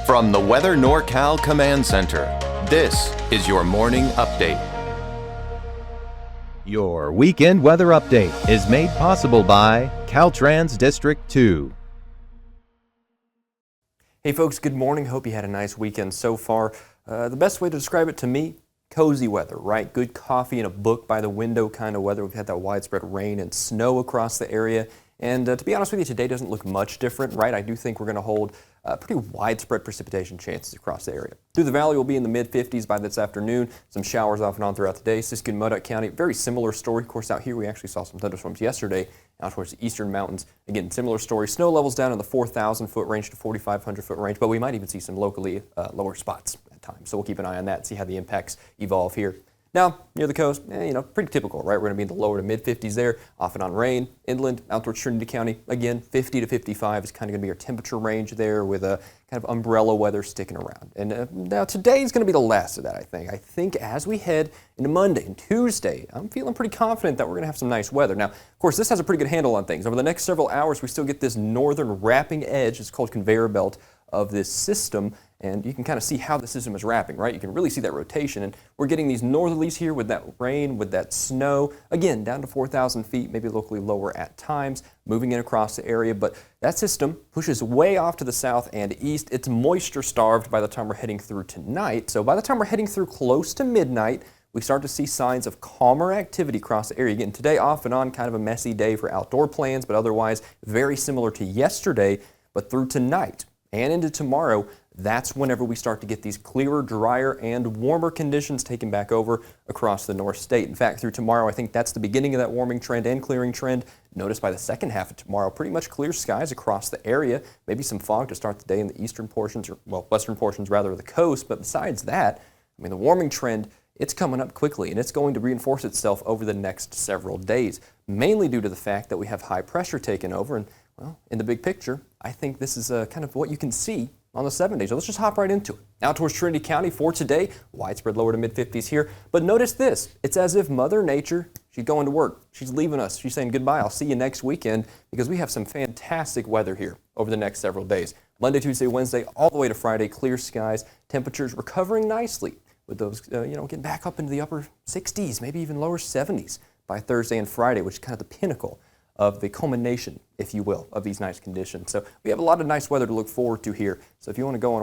From the Weather NorCal Command Center, this is your morning update. Your weekend weather update is made possible by Caltrans District 2. Hey folks, good morning. Hope you had a nice weekend so far. The best way to describe it to me, cozy weather, right? Good coffee and a book by the window kind of weather. We've had that widespread rain and snow across the area. And to be honest with you, today doesn't look much different, right? I do think we're going to hold pretty widespread precipitation chances across the area. Through the valley, we'll be in the mid-50s by this afternoon. Some showers off and on throughout the day. Siskiyou and Modoc County, very similar story. Of course, out here we actually saw some thunderstorms yesterday out towards the eastern mountains. Again, similar story. Snow levels down in the 4,000 foot range to 4,500 foot range, but we might even see some locally lower spots at times. So we'll keep an eye on that and see how the impacts evolve here. Now, near the coast, pretty typical, right? We're going to be in the lower to mid-50s there, off and on rain. Inland, out towards Trinity County, again, 50 to 55 is kind of going to be our temperature range there with a kind of umbrella weather sticking around. And now today is going to be the last of that, I think. I think as we head into Monday and Tuesday, I'm feeling pretty confident that we're going to have some nice weather. Now, of course, this has a pretty good handle on things. Over the next several hours, we still get this northern wrapping edge. It's called conveyor belt of this system, and you can kind of see how the system is wrapping, right? You can really see that rotation, and we're getting these northerlies here with that rain, with that snow, again, down to 4,000 feet, maybe locally lower at times, moving in across the area, but that system pushes way off to the south and east. It's moisture starved by the time we're heading through tonight, so by the time we're heading through close to midnight, we start to see signs of calmer activity across the area. Again, today off and on, kind of a messy day for outdoor plans, but otherwise very similar to yesterday, but through tonight and into tomorrow, that's whenever we start to get these clearer, drier, and warmer conditions taken back over across the North State. In fact, through tomorrow, I think that's the beginning of that warming trend and clearing trend. Notice by the second half of tomorrow, pretty much clear skies across the area. Maybe some fog to start the day in the eastern portions, or well, western portions rather, of the coast. But besides that, I mean, the warming trend, it's coming up quickly, and it's going to reinforce itself over the next several days, mainly due to the fact that we have high pressure taking over. And well, in the big picture, I think this is kind of what you can see on the 7 days. So let's just hop right into it. Now towards Trinity County for today, widespread lower to mid-50s here. But notice this, it's as if Mother Nature, she's going to work. She's leaving us. She's saying goodbye. I'll see you next weekend, because we have some fantastic weather here over the next several days. Monday, Tuesday, Wednesday, all the way to Friday, clear skies, temperatures recovering nicely with those, getting back up into the upper 60s, maybe even lower 70s by Thursday and Friday, which is kind of the pinnacle of the culmination, if you will, of these nice conditions. So we have a lot of nice weather to look forward to here. So if you want to go on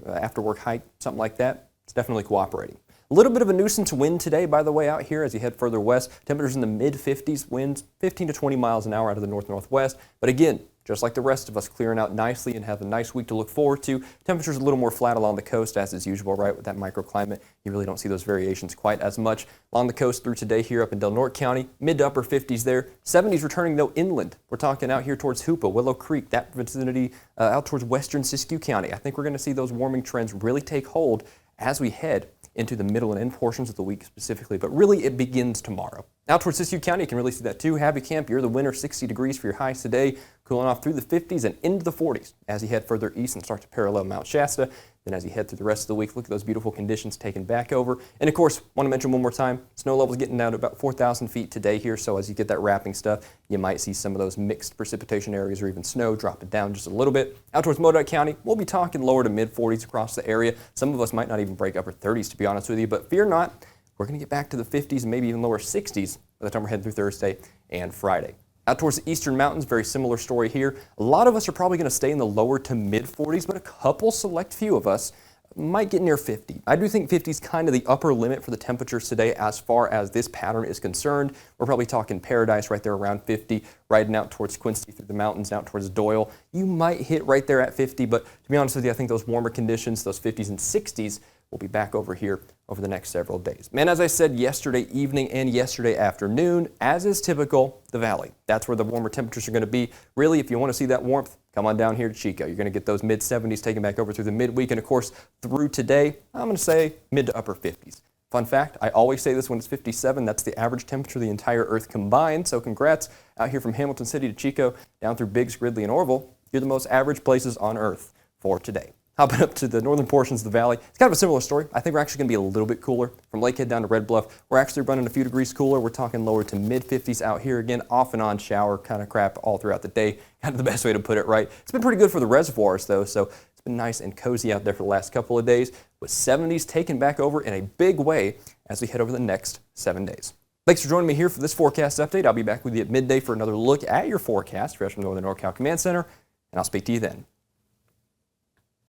a after work hike, something like that, it's definitely cooperating. A little bit of a nuisance wind today, by the way, out here as you head further west. Temperatures in the mid-50s, winds 15 to 20 miles an hour out of the north-northwest. But again, just like the rest of us, clearing out nicely and have a nice week to look forward to. Temperatures a little more flat along the coast, as is usual, right? With that microclimate, you really don't see those variations quite as much. Along the coast through today here up in Del Norte County, mid to upper 50s there. 70s returning, though, inland. We're talking out here towards Hoopa, Willow Creek, that vicinity out towards western Siskiyou County. I think we're going to see those warming trends really take hold as we head into the middle and end portions of the week specifically, but really it begins tomorrow. Out towards Siskiyou County, you can really see that too. Happy Camp, you're the winner, 60 degrees for your highs today, cooling off through the 50s and into the 40s as you head further east and start to parallel Mount Shasta. Then as you head through the rest of the week, look at those beautiful conditions taken back over. And of course, want to mention one more time, snow levels getting down to about 4,000 feet today here. So as you get that wrapping stuff, you might see some of those mixed precipitation areas or even snow dropping down just a little bit. Out towards Modoc County, we'll be talking lower to mid 40s across the area. Some of us might not even break upper 30s, to be honest with you, but fear not, we're going to get back to the 50s and maybe even lower 60s by the time we're heading through Thursday and Friday. Out towards the eastern mountains, very similar story here. A lot of us are probably going to stay in the lower to mid 40s, but a couple select few of us might get near 50. I do think 50 is kind of the upper limit for the temperatures today as far as this pattern is concerned. We're probably talking Paradise right there around 50, riding out towards Quincy through the mountains, out towards Doyle. You might hit right there at 50, but to be honest with you, I think those warmer conditions, those 50s and 60s, will be back over here over the next several days. Man, as I said yesterday evening and yesterday afternoon, as is typical, the valley. That's where the warmer temperatures are going to be. Really, if you want to see that warmth, come on down here to Chico. You're going to get those mid-70s taken back over through the midweek. And of course, through today, I'm going to say mid to upper 50s. Fun fact, I always say this when it's 57, that's the average temperature of the entire Earth combined. So congrats out here from Hamilton City to Chico, down through Biggs, Ridley, and Orville. You're the most average places on Earth for today. Hopping up to the northern portions of the valley, it's kind of a similar story. I think we're actually going to be a little bit cooler. From Lakehead down to Red Bluff, we're actually running a few degrees cooler. We're talking lower to mid-50s out here. Again, off and on shower kind of crap all throughout the day. Kind of the best way to put it, right? It's been pretty good for the reservoirs, though, so it's been nice and cozy out there for the last couple of days, with 70s taken back over in a big way as we head over the next 7 days. Thanks for joining me here for this forecast update. I'll be back with you at midday for another look at your forecast fresh from the Northern NorCal Command Center, and I'll speak to you then.